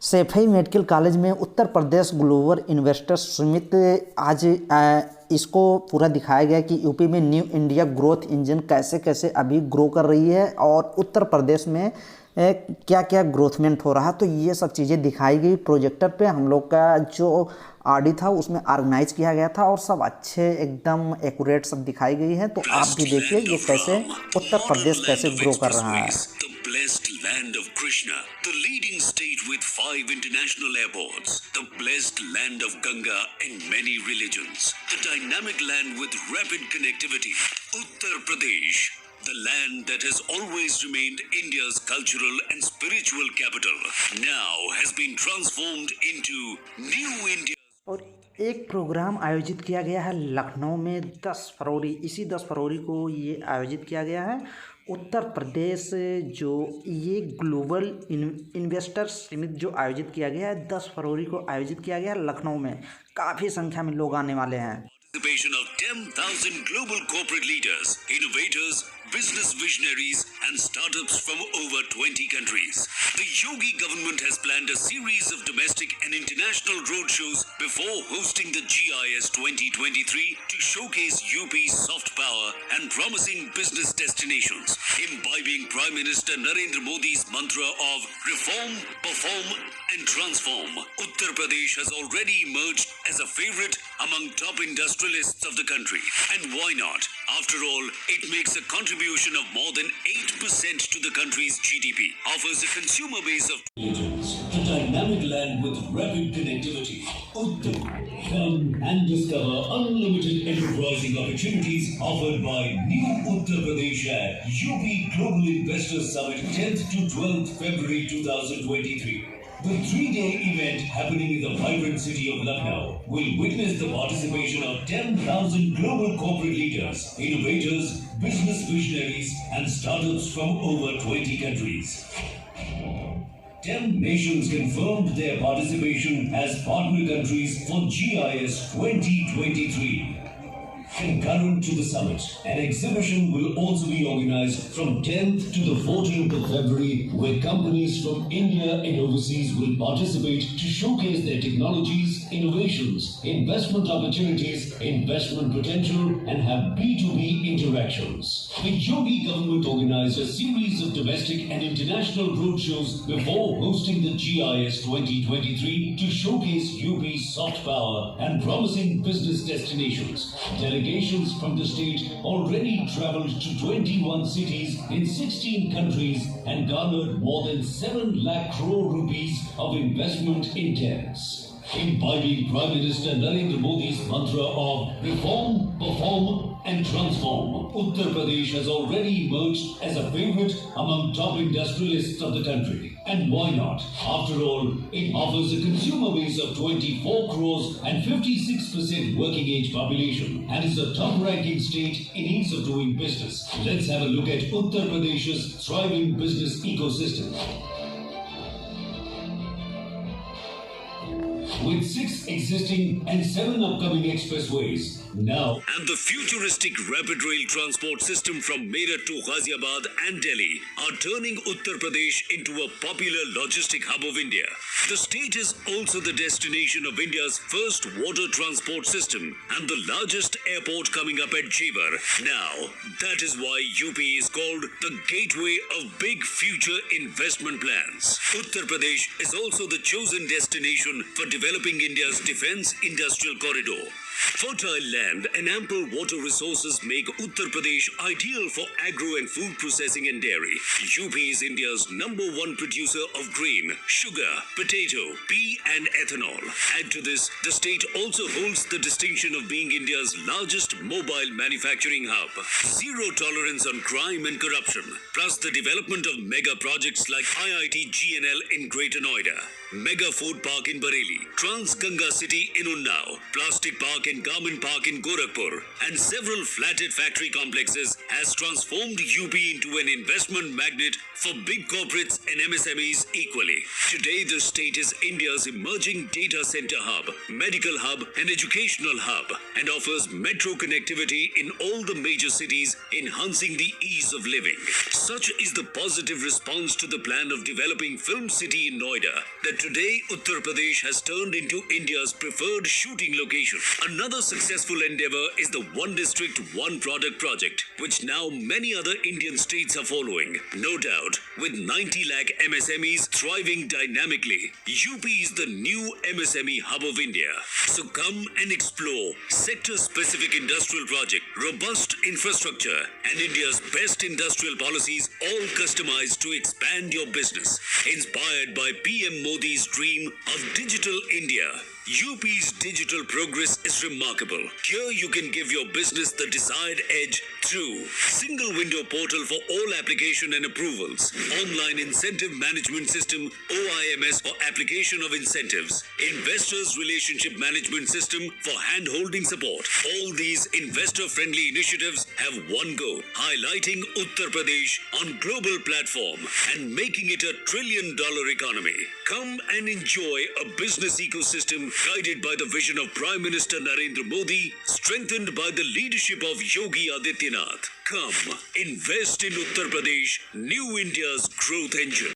Saifai medical college में Uttar Pradesh global investors summit आज इसको पूरा दिखाया गया कि यूपी में न्यू इंडिया ग्रोथ इंजन कैसे कैसे अभी ग्रो कर रही है और उत्तर प्रदेश में क्या क्या ग्रोथमेंट हो रहा है। तो ये सब चीज़ें दिखाई गई प्रोजेक्टर पे। हम लोग का जो ऑडी था उसमें ऑर्गेनाइज किया गया था और सब अच्छे एकदम एक्यूरेट सब दिखाई गई है। तो आप भी देखिए ये कैसे उत्तर प्रदेश कैसे ग्रो कर रहा है। Blessed land of Krishna, the leading state with 5 international airports, the blessed land of Ganga and many religions, the dynamic land with rapid connectivity, Uttar Pradesh, the land that has always remained India's cultural and spiritual capital, now has been transformed into New India. और एक programme आयोजित किया गया है लखनऊ में 10 फरवरी, इसी 10 फरवरी को ये आयोजित किया गया है। उत्तर प्रदेश जो ये ग्लोबल इन्वेस्टर्स समिट जो आयोजित किया गया है 10 फरवरी को आयोजित किया गया है लखनऊ में। काफ़ी संख्या में लोग आने वाले हैं। Participation of 10,000 global corporate leaders, innovators, business visionaries and startups from over 20 countries. The Yogi government has planned a series of domestic and international roadshows before hosting the GIS 2023 to showcase UP's soft power and promising business destinations, imbibing Prime Minister Narendra Modi's mantra of reform, perform and transform. Uttar Pradesh has already emerged as a favorite among top industrialists of the country. And why not? After all, it makes a contribution of more than 8% to the country's GDP, offers a consumer base of a dynamic land with rapid connectivity. Uttar, come and discover unlimited enterprising opportunities offered by New Uttar Pradesh at UP Global Investors Summit 10th to 12th February 2023. The 3-day event happening in the vibrant city of Lucknow will witness the participation of 10,000 global corporate leaders, innovators, business visionaries and startups from over 20 countries. 10 nations confirmed their participation as partner countries for GIS 2023. Concurrent to the summit, an exhibition will also be organized from 10th to the 14th of February, where companies from India and overseas will participate to showcase their technologies, innovations, investment opportunities, investment potential, and have B2B interactions. The Yogi government organized a series of domestic and international roadshows before hosting the GIS 2023 to showcase UP's soft power and promising business destinations. Delegations from the state already traveled to 21 cities in 16 countries and garnered more than 7 lakh crore rupees of investment intents. Imbibing Prime Minister Narendra Modi's mantra of reform, perform and transform, Uttar Pradesh has already emerged as a favorite among top industrialists of the country. And why not? After all, it offers a consumer base of 24 crores and 56% working age population and is a top-ranking state in ease of doing business. Let's have a look at Uttar Pradesh's thriving business ecosystem. With 6 existing and 7 upcoming expressways. Now, and the futuristic rapid rail transport system from Meerut to Ghaziabad and Delhi are turning Uttar Pradesh into a popular logistic hub of India. The state is also the destination of India's first water transport system and the largest airport coming up at Jewar. Now, that is why UP is called the gateway of big future investment plans. Uttar Pradesh is also the chosen destination for developing India's defense industrial corridor. Fertile land and ample water resources make Uttar Pradesh ideal for agro and food processing and dairy. UP is India's #1 producer of grain, sugar, potato, pea and ethanol. Add to this, the state also holds the distinction of being India's largest mobile manufacturing hub. Zero tolerance on crime and corruption, plus the development of mega projects like IIT GNL in Greater Noida, Mega Food Park in Bareilly, Trans Ganga City in Unnao, Plastic Park and Garment Park in Gorakhpur, and several flatted factory complexes has transformed UP into an investment magnet for big corporates and MSMEs equally. Today, the state is India's emerging data center hub, medical hub, and educational hub, and offers metro connectivity in all the major cities, enhancing the ease of living. Such is the positive response to the plan of developing Film City in Noida that today Uttar Pradesh has turned into India's preferred shooting location. Another successful endeavor is the One District, One Product project, which now many other Indian states are following. No doubt, with 90 lakh MSMEs thriving dynamically, UP is the new MSME hub of India. So come and explore sector-specific industrial project, robust infrastructure, and India's best industrial policies, all customized to expand your business. Inspired by PM Modi's dream of Digital India, UP's digital progress is remarkable. Here you can give your business the desired edge through single window portal for all application and approvals, online incentive management system OIMS for application of incentives, investors relationship management system for hand-holding support. All these investor-friendly initiatives have one goal: highlighting Uttar Pradesh on global platform and making it a $1 trillion economy. Come and enjoy a business ecosystem guided by the vision of Prime Minister Narendra Modi, strengthened by the leadership of Yogi Adityanath. Come, invest in Uttar Pradesh, new India's growth engine.